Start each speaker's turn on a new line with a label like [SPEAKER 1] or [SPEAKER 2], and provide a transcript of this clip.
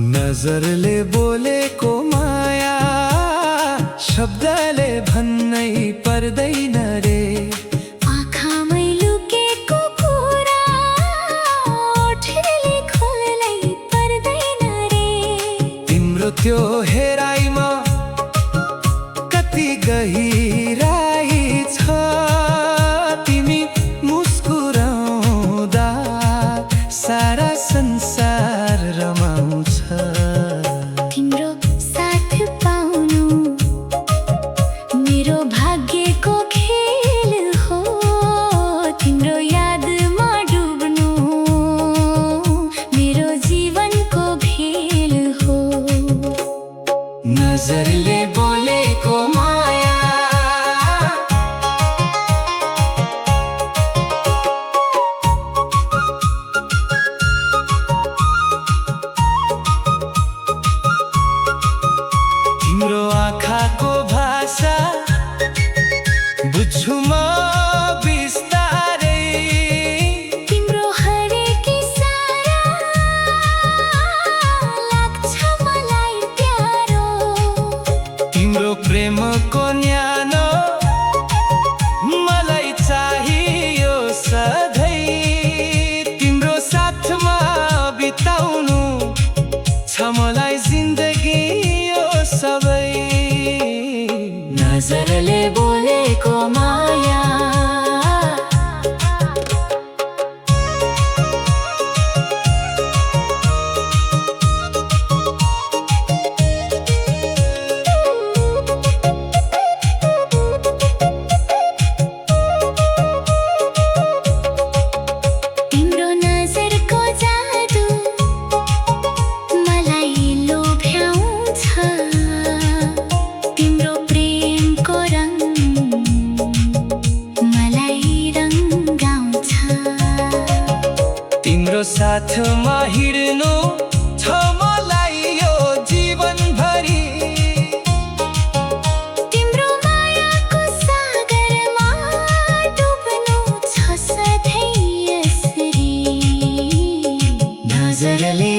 [SPEAKER 1] नजरले बोलेको माया शब्दले भन्नै पर्दैन रे।
[SPEAKER 2] आँखामै लुकेको कुरा ओठले खोल्नै पर्दैन रे।
[SPEAKER 1] तिम्रो त्यो हेराइमा कति गहिराई छ, तिमी मुस्कुराउँदा सारा संसार रमाउँछ।
[SPEAKER 2] तिम्रो साथ पाउनु मेरो भाग्यको खेल हो, तिम्रो यादमा डुब्नु मेरो जीवनको भेल हो।
[SPEAKER 1] नजरले बोलेको माया तिम्रो आँखाको भाषा बुझ्छु म बिस्तारै।
[SPEAKER 2] तिम्रो हरेक इशारा लाग्छ मलाई प्यारो।
[SPEAKER 1] तिम्रो प्रेमको न्यानो मलाई चाहियो सधैँ। तिम्रो साथमा बिताउनु छ मलाई जिन्दगी यो सबै। नजरले बोलेको माया
[SPEAKER 2] तिम्रो नजरको जादु मलाई लोभ्याउँछ। तिम्रो प्रेमको रङ मलाई रङ्गाउँछ।
[SPEAKER 1] तिम्रो साथमा हिँड्नु छ मलाई यो जीवनभरि।
[SPEAKER 2] तिम्रो मायाको सागरमा डुब्नु छ सधैँ यसरी।
[SPEAKER 1] नजरले